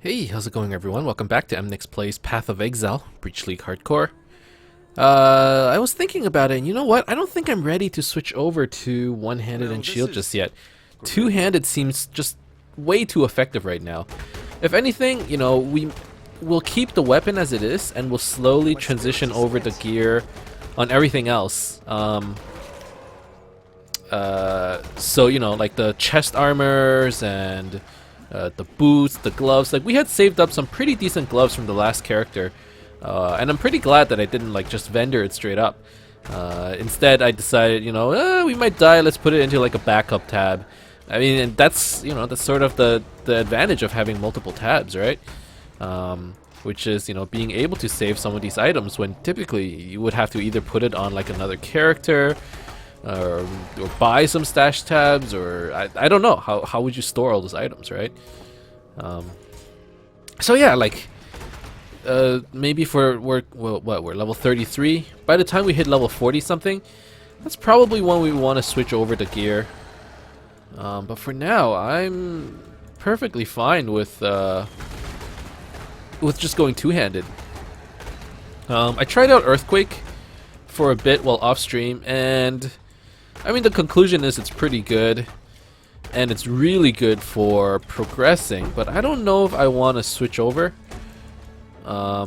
Hey, how's it going everyone? Welcome back to Emnix Plays Path of Exile, Breach League Hardcore. I was thinking about it, and you know what? I don't think I'm ready to switch over to one-handed and shield just yet. Two-handed seems just way too effective right now. If anything, you know, we'll keep the weapon as it is, and we'll slowly transition over the gear on everything else. So, you know, like the chest armors and the boots, the gloves. Like, we had saved up some pretty decent gloves from the last character. And I'm pretty glad that I didn't, like, just vendor it straight up. Instead, I decided, you know, we might die, let's put it into, like, a backup tab. I mean, and that's, you know, that's sort of the advantage of having multiple tabs, right? Which is, you know, being able to save some of these items when typically you would have to either put it on, like, another character, or buy some stash tabs, or I don't know. How would you store all those items, right? So yeah, like, maybe we're level 33. By the time we hit level 40 something, that's probably when we want to switch over the gear. But for now, I'm perfectly fine with just going two-handed. I tried out Earthquake for a bit while off stream, and I mean, the conclusion is it's pretty good, and it's really good for progressing, but I don't know if I want to switch over. I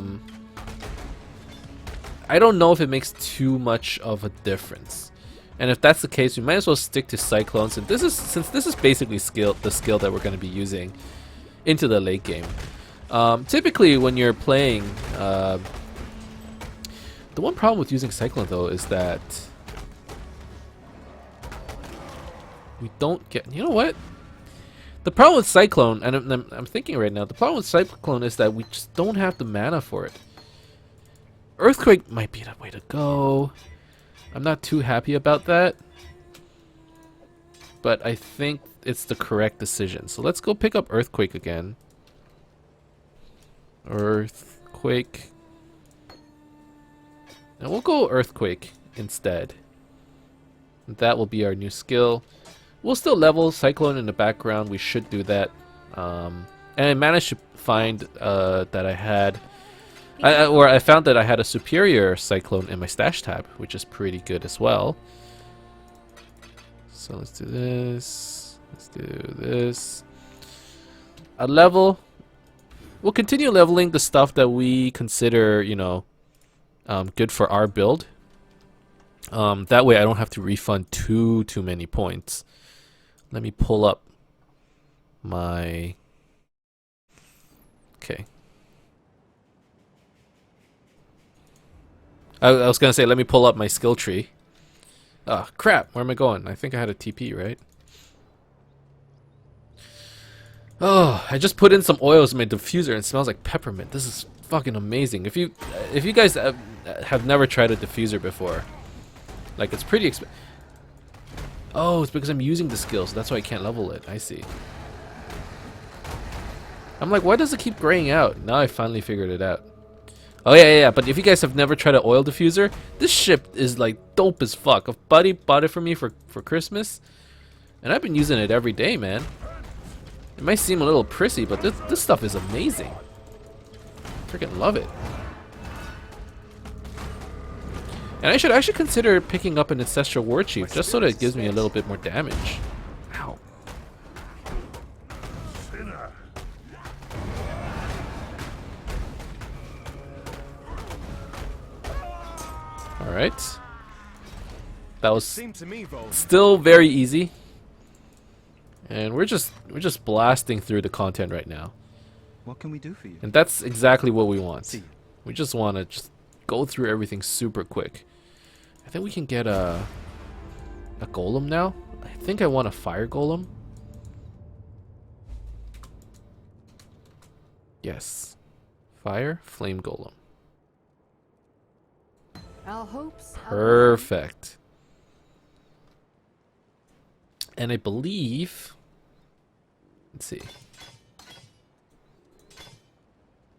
don't know if it makes too much of a difference. And if that's the case, we might as well stick to Cyclones, and since this is basically the skill that we're going to be using into the late game. Typically, when you're playing, the one problem with using Cyclone, though, is that we don't get... You know what? The problem with Cyclone, and I'm thinking right now, the problem with Cyclone is that we just don't have the mana for it. Earthquake might be the way to go. I'm not too happy about that, but I think it's the correct decision. So let's go pick up Earthquake again. Earthquake. And we'll go Earthquake instead. That will be our new skill. We'll still level Cyclone in the background. We should do that. And I managed to find that I had... I found that I had a superior Cyclone in my stash tab, which is pretty good as well. So let's do this. Let's do this. A level. We'll continue leveling the stuff that we consider, you know, good for our build. That way I don't have to refund too many points. Let me pull up my... Okay. I was gonna say, let me pull up my skill tree. Oh, crap. Where am I going? I think I had a TP, right? Oh, I just put in some oils in my diffuser and it smells like peppermint. This is fucking amazing. If you guys have never tried a diffuser before, like, it's pretty expensive. Oh, it's because I'm using the skill, so that's why I can't level it. I see. I'm like, why does it keep graying out? Now I finally figured it out. Oh, yeah. But if you guys have never tried an oil diffuser, this shit is, like, dope as fuck. A buddy bought it for me for Christmas, and I've been using it every day, man. It might seem a little prissy, but this stuff is amazing. Freaking love it. And I should consider picking up an Ancestral War Chief just so that it gives me a little bit more damage. Ow. Alright. That was still very easy. And we're just blasting through the content right now. What can we do for you? And that's exactly what we want. We just want to just go through everything super quick. I think we can get a golem now. I think I want a fire golem. Yes. Fire flame golem. Our hopes. Perfect. And I believe, let's see,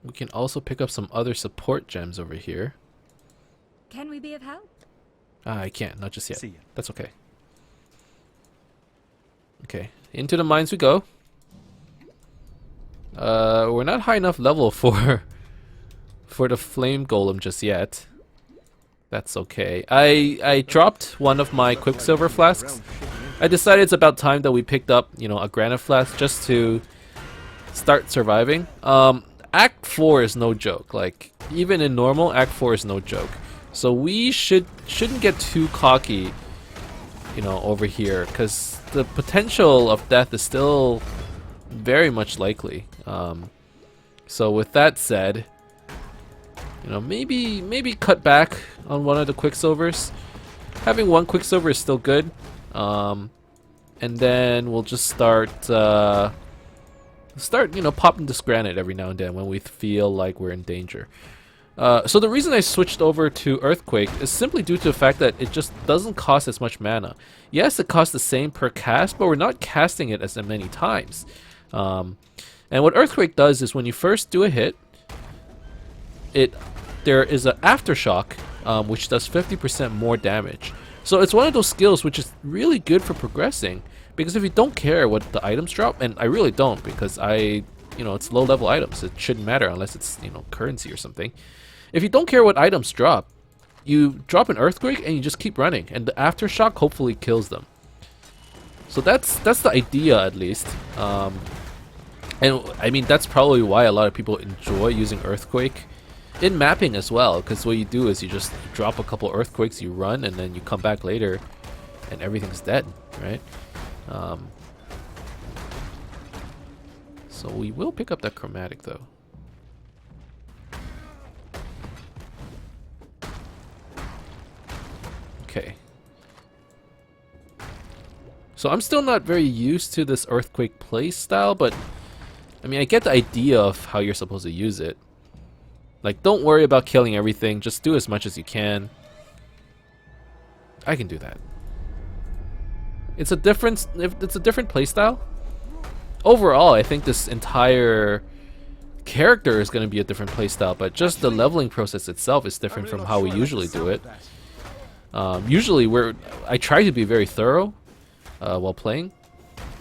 we can also pick up some other support gems over here. Can we be of help? I can't, not just yet. See ya. That's okay. Okay, into the mines we go. We're not high enough level for the flame golem just yet. That's okay. I dropped one of my quicksilver flasks. I decided it's about time that we picked up, you know, a granite flask just to start surviving. Act 4 is no joke. Like, even in normal, Act 4 is no joke. So we shouldn't get too cocky, you know, over here, because the potential of death is still very much likely. So with that said, you know, maybe cut back on one of the quicksilvers. Having one quicksilver is still good. And then we'll just start, you know, popping this granite every now and then when we feel like we're in danger. So the reason I switched over to Earthquake is simply due to the fact that it just doesn't cost as much mana. Yes, it costs the same per cast, but we're not casting it as many times. And what Earthquake does is when you first do a hit, there is an aftershock, which does 50% more damage. So it's one of those skills which is really good for progressing, because if you don't care what the items drop, and I really don't, because you know, it's low level items, it shouldn't matter unless it's, you know, currency or something. If you don't care what items drop, you drop an Earthquake and you just keep running, and the aftershock hopefully kills them. So that's the idea, at least. And I mean, that's probably why a lot of people enjoy using Earthquake in mapping as well, because what you do is you just drop a couple Earthquakes, you run, and then you come back later and everything's dead, right? So we will pick up that chromatic though. Okay. So I'm still not very used to this Earthquake play style, but I mean, I get the idea of how you're supposed to use it. Like, don't worry about killing everything, just do as much as you can. I can do that. It's a different playstyle. Overall, I think this entire character is going to be a different playstyle, but just the leveling process itself is different from how we usually do it. Usually, I try to be very thorough while playing,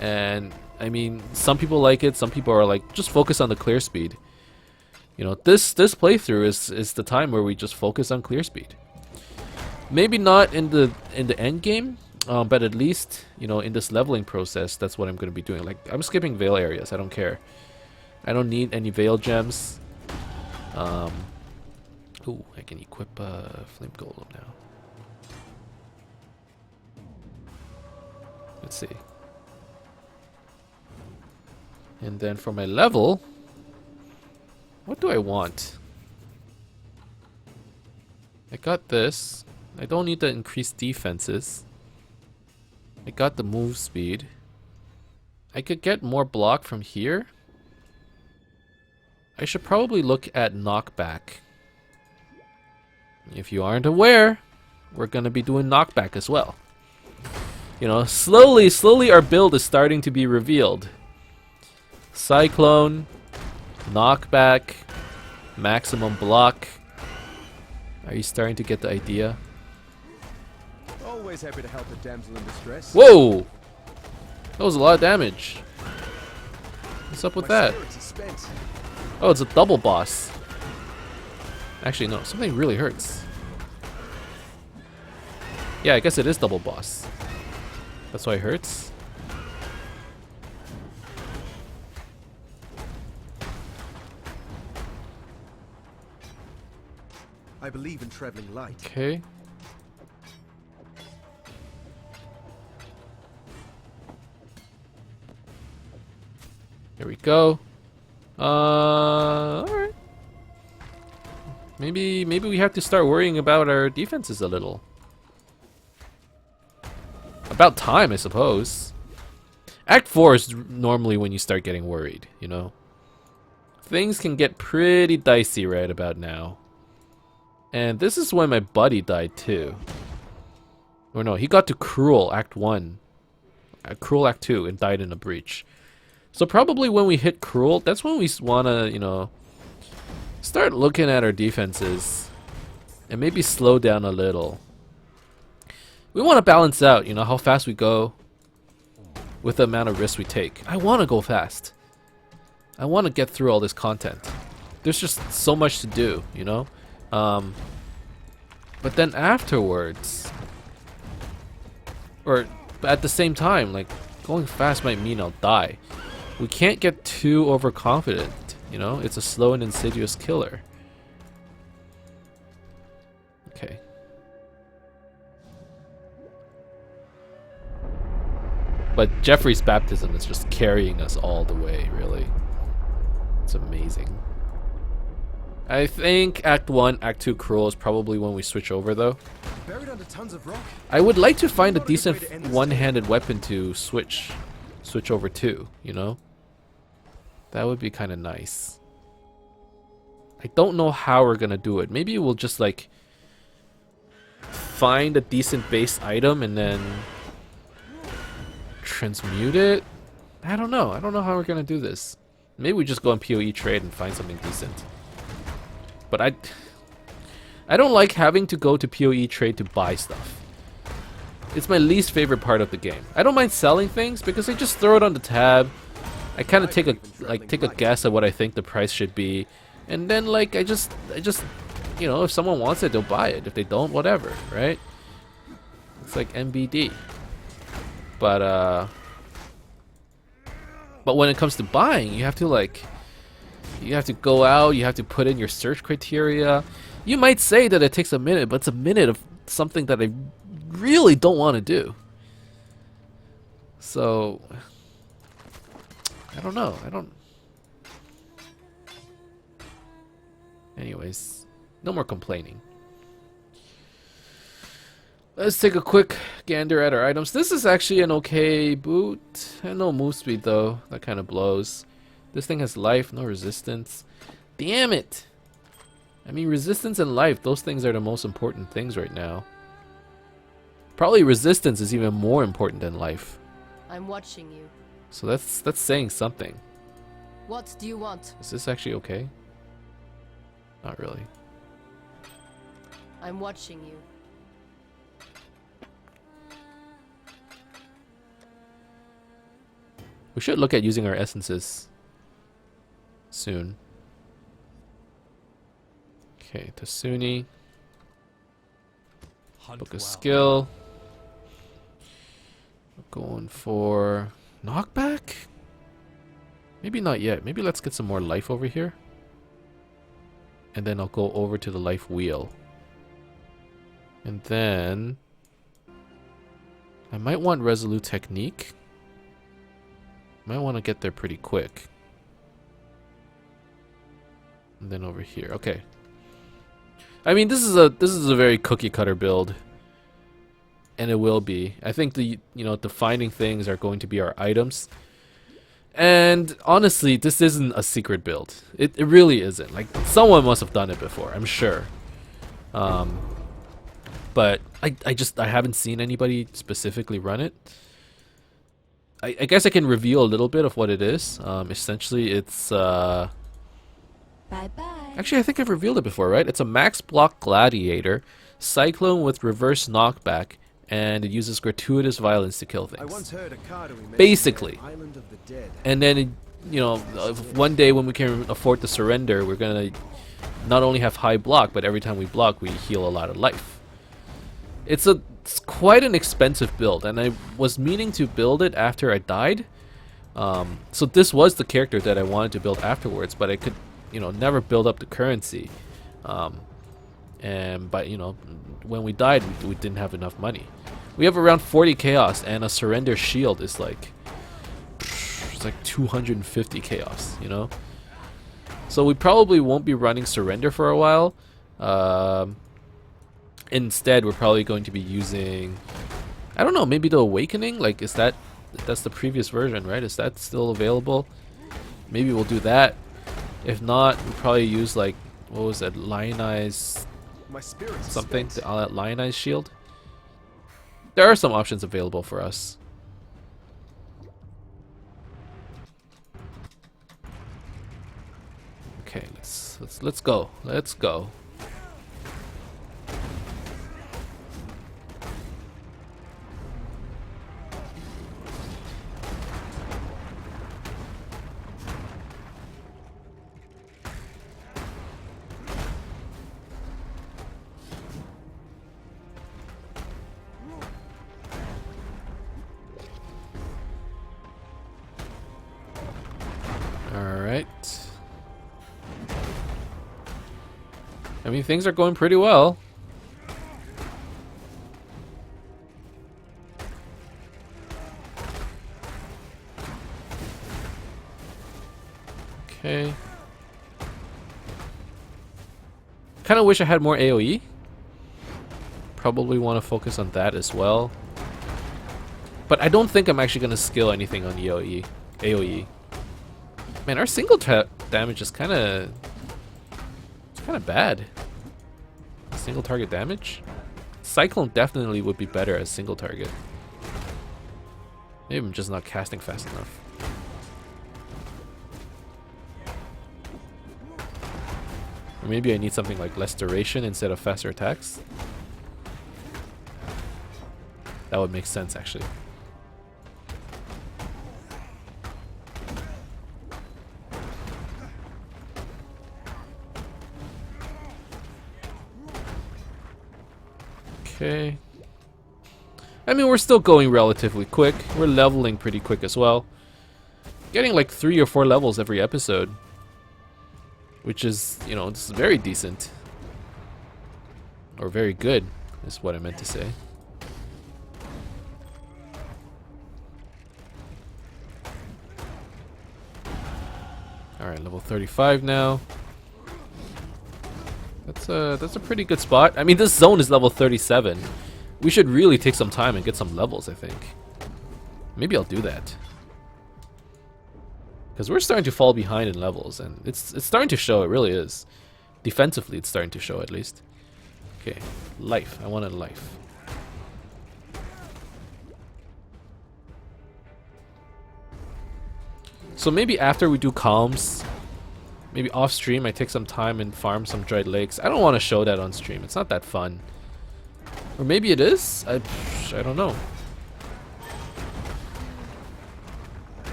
and I mean, some people like it. Some people are like, just focus on the clear speed. You know, this playthrough is the time where we just focus on clear speed. Maybe not in the end game, but at least, you know, in this leveling process, that's what I'm going to be doing. Like, I'm skipping veil areas. I don't care. I don't need any veil gems. Ooh, I can equip flame golem now. Let's see. And then for my level, what do I want? I got this. I don't need to increase defenses. I got the move speed. I could get more block from here. I should probably look at knockback. If you aren't aware, we're gonna be doing knockback as well. You know, slowly our build is starting to be revealed. Cyclone, knockback, maximum block. Are you starting to get the idea? Always happy to help a damsel in distress. Whoa! That was a lot of damage. What's up with that? Oh, it's a double boss. Actually, no, something really hurts. Yeah, I guess it is double boss. That's why it hurts. I believe in traveling light. Okay. Here we go. Alright. Maybe we have to start worrying about our defenses a little. About time, I suppose. Act 4 is normally when you start getting worried, you know? Things can get pretty dicey right about now. And this is when my buddy died too. Or no, he got to Cruel Act 1. Cruel Act 2 and died in a breach. So probably when we hit Cruel, that's when we wanna, you know, start looking at our defenses. And maybe slow down a little. We want to balance out, you know, how fast we go with the amount of risk we take. I want to go fast. I want to get through all this content. There's just so much to do, you know? But then afterwards, or at the same time, like, going fast might mean I'll die. We can't get too overconfident, you know? It's a slow and insidious killer. Okay. But Jeffrey's baptism is just carrying us all the way, really. It's amazing. I think Act 1, Act 2 Cruel is probably when we switch over, though. Buried under tons of rock. I would like to find a decent one-handed weapon to switch over to, you know? That would be kind of nice. I don't know how we're gonna do it. Maybe we'll just, like, find a decent base item and then transmute it? I don't know. I don't know how we're gonna do this. Maybe we just go on PoE trade and find something decent. But I don't like having to go to PoE trade to buy stuff. It's my least favorite part of the game. I don't mind selling things because I just throw it on the tab. I kind of take a guess at what I think the price should be, and then like I just you know, if someone wants it, they'll buy it. If they don't, whatever, right? It's like MBD. But when it comes to buying, you have to go out, you have to put in your search criteria. You might say that it takes a minute, but it's a minute of something that I really don't want to do. So, I don't know. Anyways, no more complaining. Let's take a quick gander at our items. This is actually an okay boot. No move speed though. That kind of blows. This thing has life, no resistance. Damn it! I mean, resistance and life, those things are the most important things right now. Probably resistance is even more important than life. I'm watching you. So that's saying something. What do you want? Is this actually okay? Not really. I'm watching you. We should look at using our essences soon. Okay, Tasuni. Book a skill. We're going for knockback? Maybe not yet. Maybe let's get some more life over here. And then I'll go over to the life wheel. And then I might want resolute technique. Might want to get there pretty quick. And then over here. Okay. I mean, this is a very cookie cutter build. And it will be. I think the defining things are going to be our items. And honestly, this isn't a secret build. It really isn't. Like, someone must have done it before, I'm sure. But I haven't seen anybody specifically run it. I guess I can reveal a little bit of what it is. Essentially, it's Bye-bye. actually, I think I've revealed it before, right? It's a max block gladiator, cyclone with reverse knockback, and it uses gratuitous violence to kill I things. once heard a card we Basically. Island of the Dead. And then, one day when we can afford to surrender, we're gonna not only have high block, but every time we block, we heal a lot of life. It's quite an expensive build, and I was meaning to build it after I died. So this was the character that I wanted to build afterwards, but I could, never build up the currency. And when we died, we didn't have enough money. We have around 40 chaos, and a surrender shield is like, it's like 250 chaos, So we probably won't be running surrender for a while. Instead, we're probably going to be using, I don't know, maybe the Awakening? Like, that's the previous version, right? Is that still available? Maybe we'll do that. If not, we'll probably use, like, what was that, Lionized My spirit's something? spent. The Lionized Shield? There are some options available for us. Okay, let's go. Let's go. Alright. I mean, things are going pretty well. Okay. Kind of wish I had more AoE. Probably want to focus on that as well. But I don't think I'm actually going to skill anything on AoE. Man, our single damage is kind of bad. Single target damage? Cyclone definitely would be better as single target. Maybe I'm just not casting fast enough. Or maybe I need something like less duration instead of faster attacks. That would make sense, actually. Okay. I mean, we're still going relatively quick. We're leveling pretty quick as well. Getting like 3 or 4 levels every episode. Which is, you know, it's very decent. Or very good, is what I meant to say. Alright, level 35 now. That's a pretty good spot. I mean, this zone is level 37. We should really take some time and get some levels, I think. Maybe I'll do that. Because we're starting to fall behind in levels, and it's starting to show, it really is. Defensively, it's starting to show, at least. Okay, life. I wanted life. So maybe after we do calms, maybe off stream I take some time and farm some dried lakes. I don't want to show that on stream. It's not that fun. Or maybe it is? I don't know.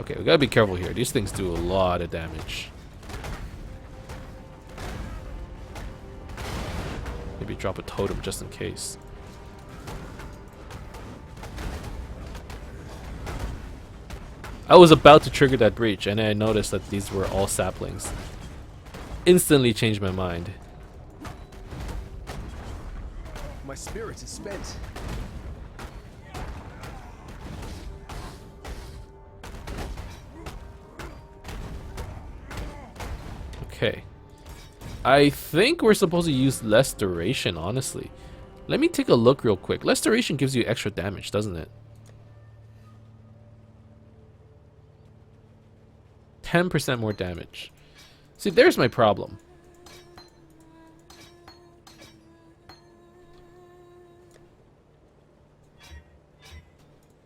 Okay, we gotta be careful here. These things do a lot of damage. Maybe drop a totem just in case. I was about to trigger that breach and I noticed that these were all saplings. Instantly changed my mind. My spirit is spent. Okay. I think we're supposed to use less duration, honestly. Let me take a look real quick. Less duration gives you extra damage, doesn't it? 10% more damage. See, there's my problem.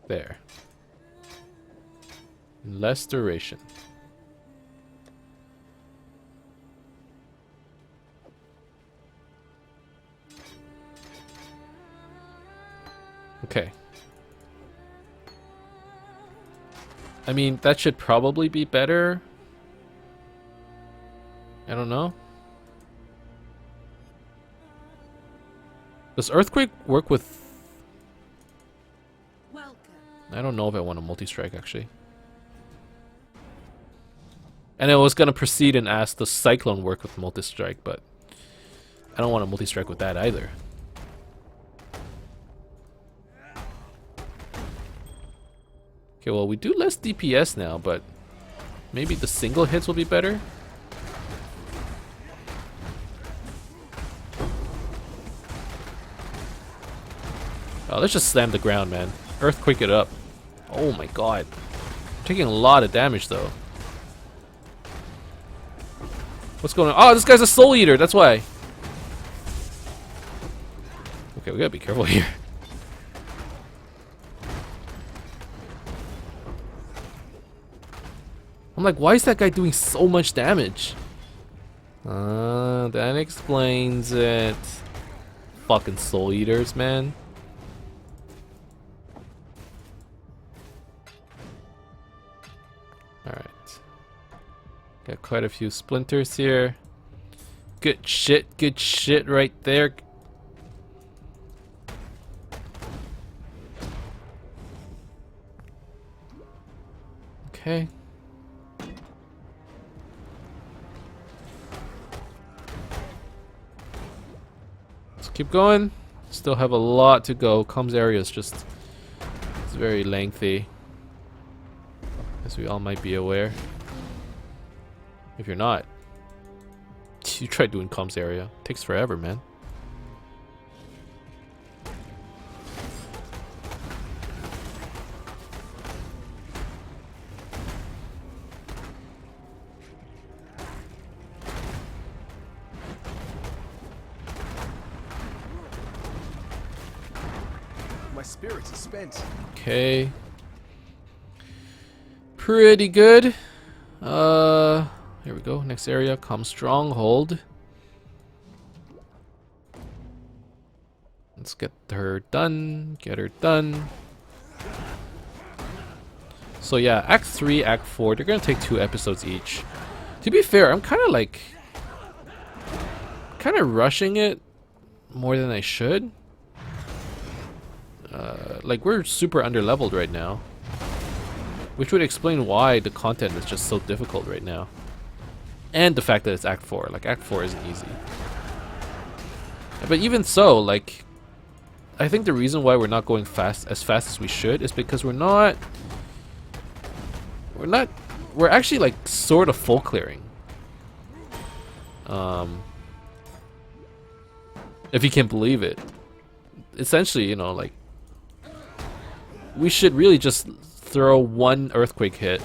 There. Less duration. Okay. I mean, that should probably be better. I don't know. Does Earthquake work with... I don't know if I want a multi-strike, actually. And I was gonna proceed and ask, does Cyclone work with multi-strike, but I don't want a multi-strike with that either. Okay, well, we do less DPS now, but maybe the single hits will be better. Oh, let's just slam the ground, man. Earthquake it up. Oh my god. I'm taking a lot of damage, though. What's going on? Oh, this guy's a soul eater, that's why. Okay, we gotta be careful here. I'm like, why is that guy doing so much damage? That explains it. Fucking soul eaters, man. Alright. Got quite a few splinters here. Good shit right there. Okay. Keep going. Still have a lot to go. Comms area is just... it's very lengthy. As we all might be aware. If you're not, you try doing comms area. It takes forever, man. My spirit is spent. Okay. Pretty good. Here we go. Next area, come stronghold. Let's get her done. Get her done. So yeah, Act 3, Act 4, they're gonna take 2 episodes each. To be fair, I'm kind of rushing it more than I should. Like, we're super underleveled right now, which would explain why the content is just so difficult right now. And the fact that it's Act 4. Like, Act 4 isn't easy. But even so, like, I think the reason why we're not going fast as we should is because we're actually, like, sort of full clearing. If you can believe it. Essentially, you know, like, we should really just throw 1 earthquake hit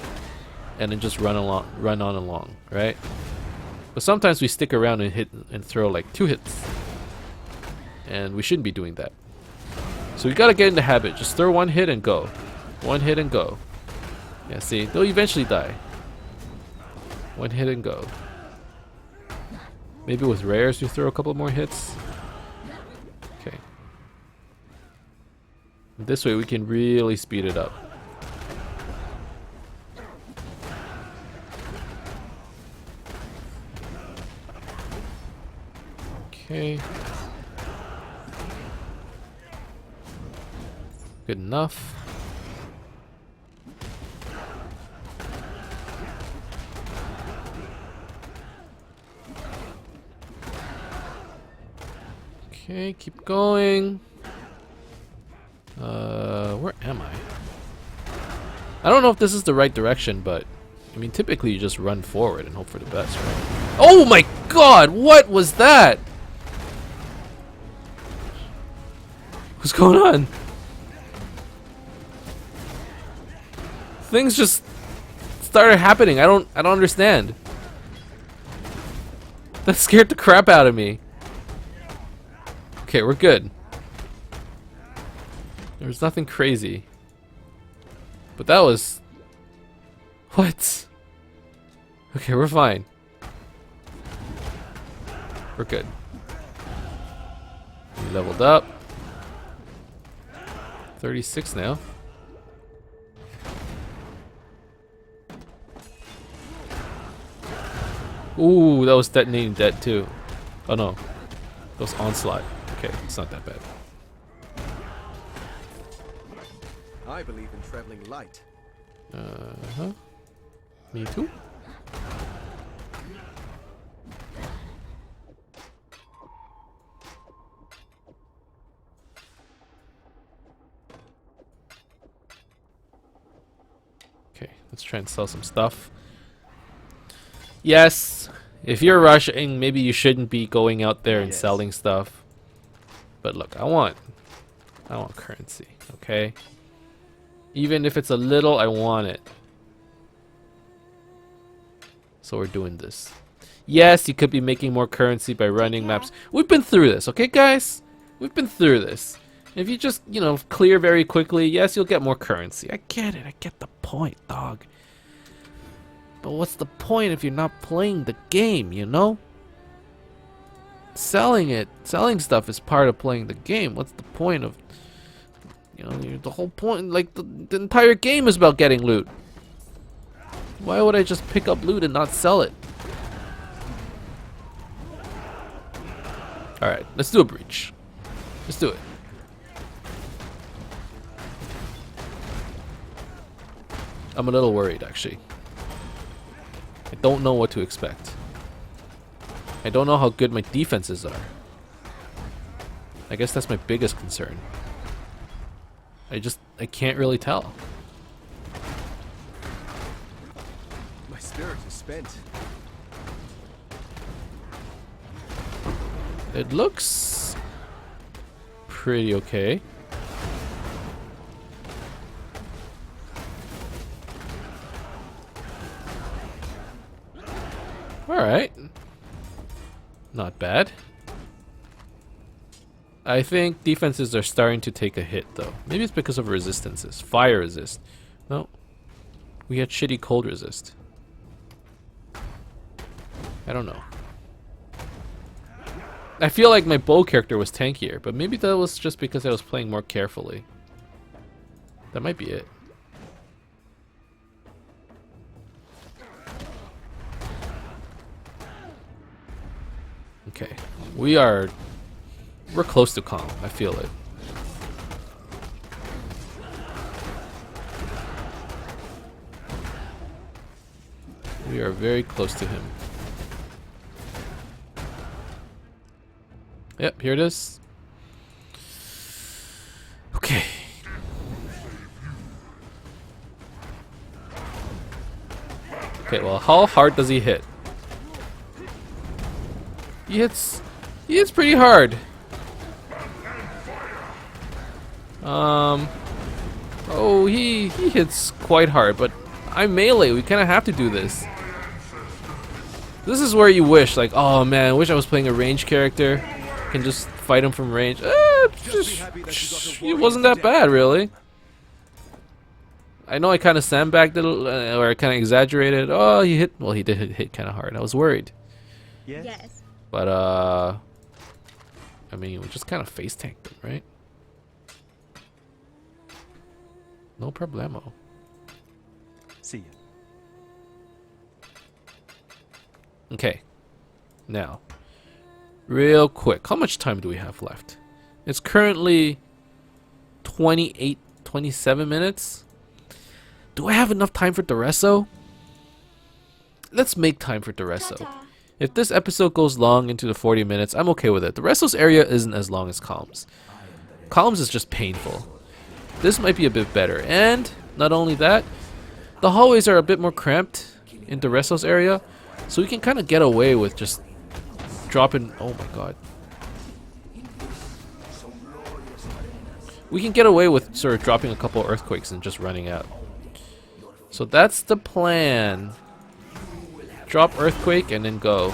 and then just run on along, right? But sometimes we stick around and hit and throw like 2 hits, and we shouldn't be doing that. So we gotta get in the habit. Just throw 1 hit and go. 1 hit and go. Yeah, see, they'll eventually die. 1 hit and go. Maybe with rares we throw a couple more hits. Okay. This way we can really speed it up. Okay. Good enough. Okay, keep going. Where am I? I don't know if this is the right direction, but I mean, typically you just run forward and hope for the best, right? Oh my god, what was that? What's going on? Things just started happening. I don't understand. That scared the crap out of me. Okay, we're good. There was nothing crazy. But that was... what? Okay, we're fine. We're good. We leveled up. 36 now. Ooh, that was detonating dead too. Oh no. That was onslaught. Okay, it's not that bad. I believe in traveling light. Uh-huh. Me too. Okay, let's try and sell some stuff. Yes, if you're rushing, maybe you shouldn't be going out there and selling stuff. But look, I want currency, okay? Even if it's a little, I want it. So we're doing this. Yes, you could be making more currency by running maps. We've been through this, okay, guys? We've been through this. If you just, you know, clear very quickly, yes, you'll get more currency. I get it. I get the point, dog. But what's the point if you're not playing the game, you know? Selling stuff is part of playing the game. What's the point of... you know, the whole point, like, the entire game is about getting loot. Why would I just pick up loot and not sell it? Alright, let's do a breach. Let's do it. I'm a little worried, actually. I don't know what to expect. I don't know how good my defenses are. I guess that's my biggest concern. I can't really tell. My spirit is spent. It looks pretty okay. Alright. Not bad. I think defenses are starting to take a hit though. Maybe it's because of resistances. Fire resist. No. We had shitty cold resist. I don't know. I feel like my bow character was tankier, but maybe that was just because I was playing more carefully. That might be it. Okay. We're close to calm. I feel it. We are very close to him. Yep, here it is. Okay. Okay, well, how hard does he hit? He hits pretty hard. Oh, he hits quite hard, but I'm melee. We kind of have to do this. This is where you wish, like, oh man, I wish I was playing a range character. Can just fight him from range. He wasn't that bad, really. I know I kind of sandbagged it, or I kind of exaggerated. Oh, he hit. Well, he did hit kind of hard. I was worried. Yes. But I mean, we just kind of face tanked him, right? No problemo. See ya. Okay. Now, real quick, how much time do we have left? It's currently 27 minutes. Do I have enough time for Duresso? Let's make time for Duresso. If this episode goes long into the 40 minutes, I'm okay with it. Duresso's area isn't as long as Calm's. Calm's is just painful. This might be a bit better. And, not only that, the hallways are a bit more cramped in Duresso's area, so we can kind of get away with just dropping... Oh my god. We can get away with sort of dropping a couple earthquakes and just running out. So that's the plan. Drop earthquake and then go.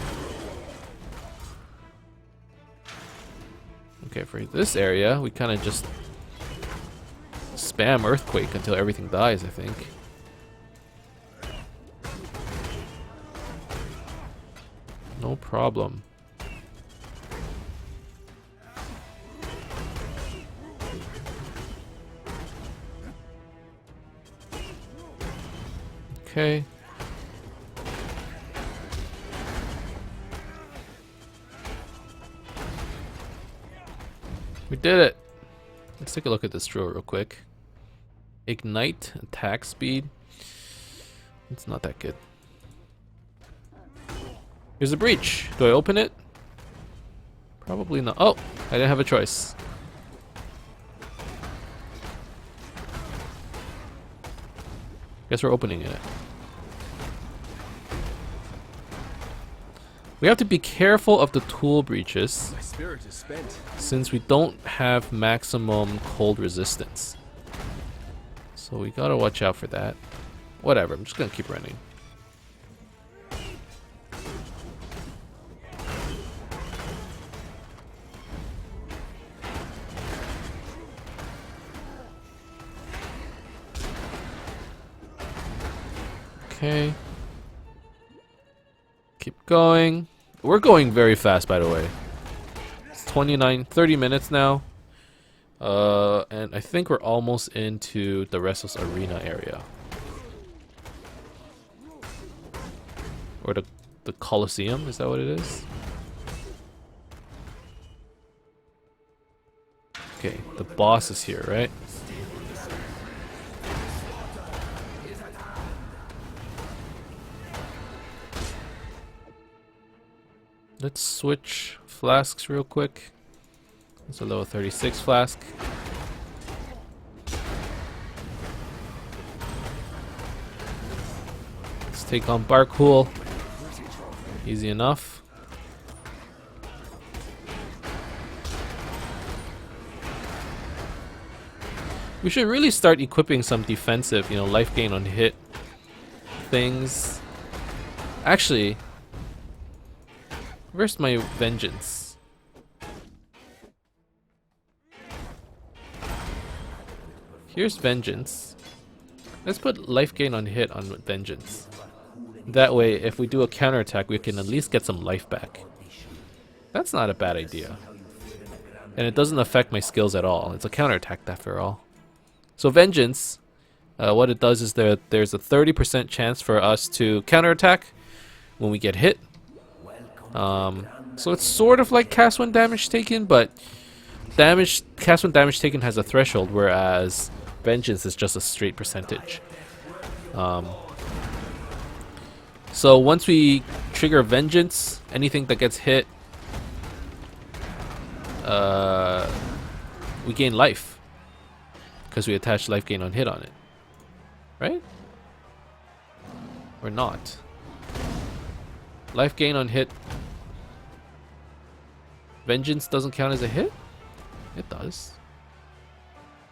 Okay, for this area, we kind of just spam earthquake until everything dies, I think. No problem. Okay. We did it. Let's take a look at this drill real quick. Ignite, attack speed. It's not that good. Here's a breach. Do I open it? Probably not. Oh, I didn't have a choice. Guess we're opening it. We have to be careful of the tool breaches. My spirit is spent. Since we don't have maximum cold resistance. So we gotta watch out for that. Whatever, I'm just gonna keep running. Okay. Keep going. We're going very fast, by the way. It's 30 minutes now. And I think we're almost into the Restless Arena area. Or the Colosseum, is that what it is? Okay, the boss is here, right? Let's switch flasks real quick. It's a level 36 flask. Let's take on Barcool. Easy enough. We should really start equipping some defensive, life gain on hit things. Actually, where's my vengeance? Here's vengeance. Let's put life gain on hit on vengeance. That way, if we do a counterattack, we can at least get some life back. That's not a bad idea. And it doesn't affect my skills at all. It's a counterattack after all. So vengeance, what it does is there's a 30% chance for us to counterattack when we get hit. So it's sort of like cast when damage taken, but cast when damage taken has a threshold, whereas vengeance is just a straight percentage. So once we trigger vengeance, anything that gets hit, we gain life. Because we attach life gain on hit on it. Right? Or not. Life gain on hit. Vengeance doesn't count as a hit? It does.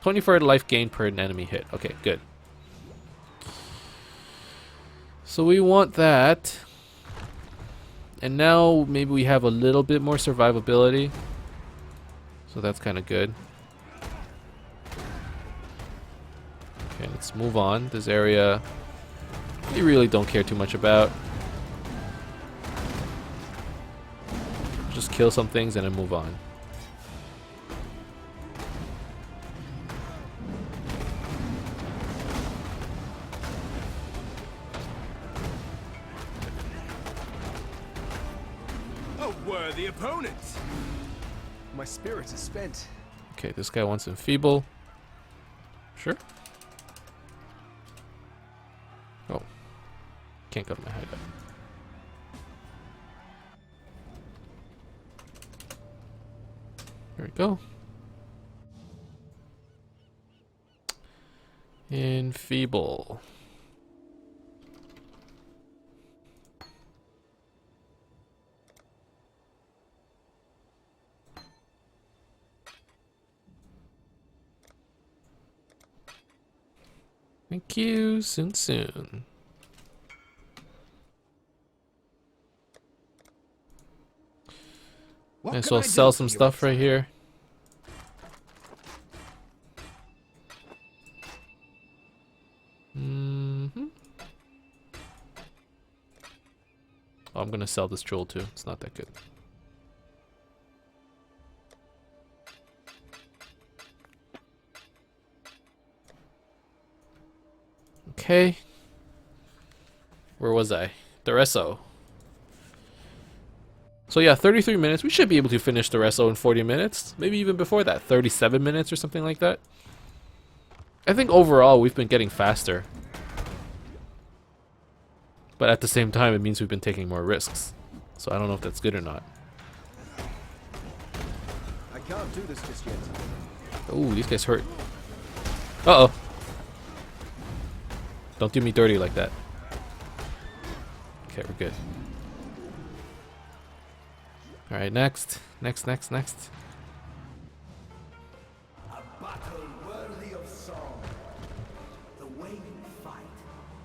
24 life gain per enemy hit. Okay, good. So we want that. And now maybe we have a little bit more survivability. So that's kind of good. Okay, let's move on. This area we really don't care too much about. Just kill some things and then move on. A worthy opponent. My spirit is spent. Okay, this guy wants enfeeble. Sure. Oh. Can't go to my hideout. There we go. Enfeeble. Thank you. Soon. Might as well sell some stuff right here. Oh, I'm gonna sell this troll too. It's not that good. Okay. Where was I? The Reso. So yeah, 33 minutes. We should be able to finish the Reso in 40 minutes. Maybe even before that. 37 minutes or something like that. I think overall we've been getting faster. But at the same time, it means we've been taking more risks. So I don't know if that's good or not. I can't do this just yet. Oh, these guys hurt. Uh-oh. Don't do me dirty like that. Okay, we're good. Alright, next. Next. A battle worthy of song. The way you fight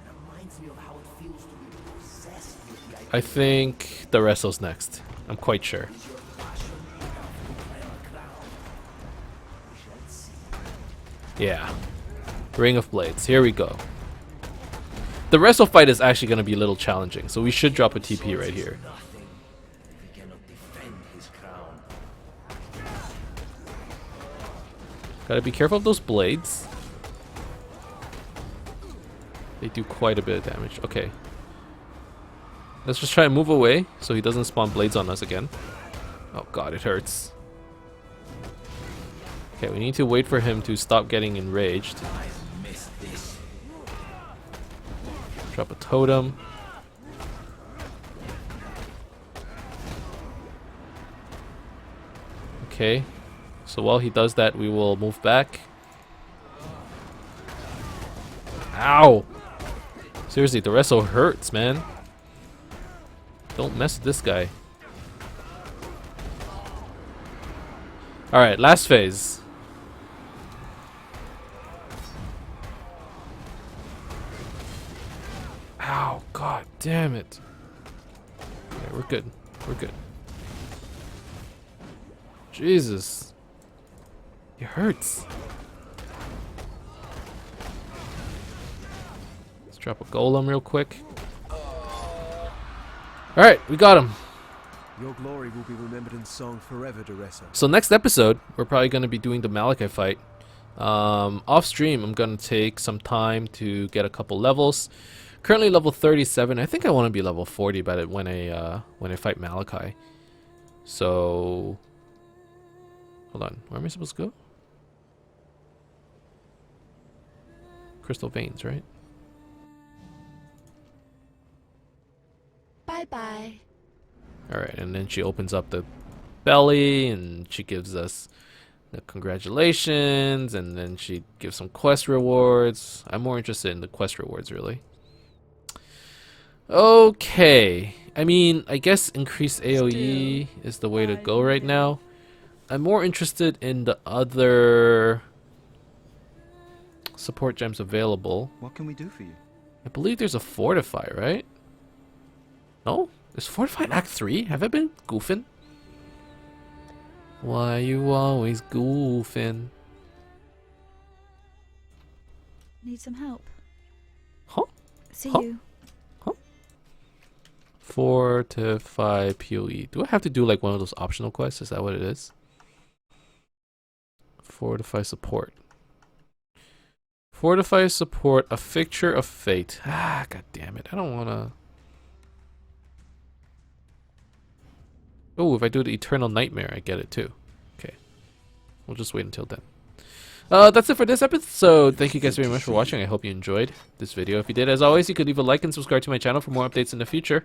reminds me of how it feels to be possessed with the idea. I think the Reso's next. I'm quite sure. Yeah. Ring of Blades. Here we go. The Reso fight is actually going to be a little challenging, so we should drop a TP right here. Gotta be careful of those blades. They do quite a bit of damage. Okay. Let's just try and move away so he doesn't spawn blades on us again. Oh god, it hurts. Okay, we need to wait for him to stop getting enraged. Drop a totem. Okay. So while he does that, we will move back. Ow! Seriously, the wrestle hurts, man. Don't mess with this guy. Alright, last phase. Ow, god damn it. Okay, we're good. We're good. Jesus. It hurts. Let's drop a golem real quick. Alright, we got him. Your glory will be remembered in song forever, Duressa. So next episode, we're probably going to be doing the Malachi fight. Off stream, I'm going to take some time to get a couple levels. Currently level 37. I think I want to be level 40 by the, when I fight Malachi. So hold on, where am I supposed to go? Crystal veins, right? Bye-bye. Alright, and then she opens up the belly and she gives us the congratulations, and then she gives some quest rewards. I'm more interested in the quest rewards, really. Okay. I mean, I guess increased AoE is the way to go right now. I'm more interested in the other support gems available. What can we do for you? I believe there's a Fortify, right? No? Is Fortify Act 3? Have I been goofing? Why you always goofing? Need some help. Huh? See Huh? you. Fortify PoE. Do I have to do like one of those optional quests? Is that what it is? Fortify support. Fortify support, a fixture of fate. Ah, god damn it. I don't wanna. Oh, if I do the Eternal Nightmare, I get it too. Okay. We'll just wait until then. That's it for this episode. Thank you guys very much for watching. I hope you enjoyed this video. If you did, as always, you could leave a like and subscribe to my channel for more updates in the future.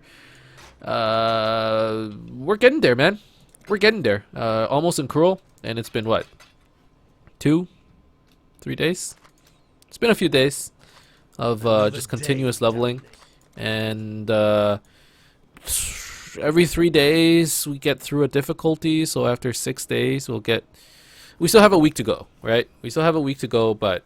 We're getting there, man. We're getting there. Almost in Cruel, and it's been what? 2-3 days? It's been a few days of just continuous leveling, and every 3 days we get through a difficulty. So after 6 days, we'll get. We still have a week to go, right? We still have a week to go, but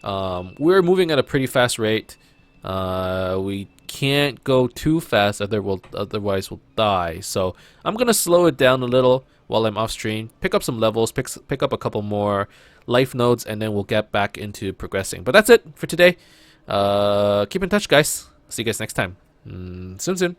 we're moving at a pretty fast rate. We can't go too fast, otherwise we'll die. So I'm gonna slow it down a little while I'm off stream. Pick up some levels, pick up a couple more life nodes, and then we'll get back into progressing. But that's it for today. Keep in touch, guys. See you guys next time. Soon.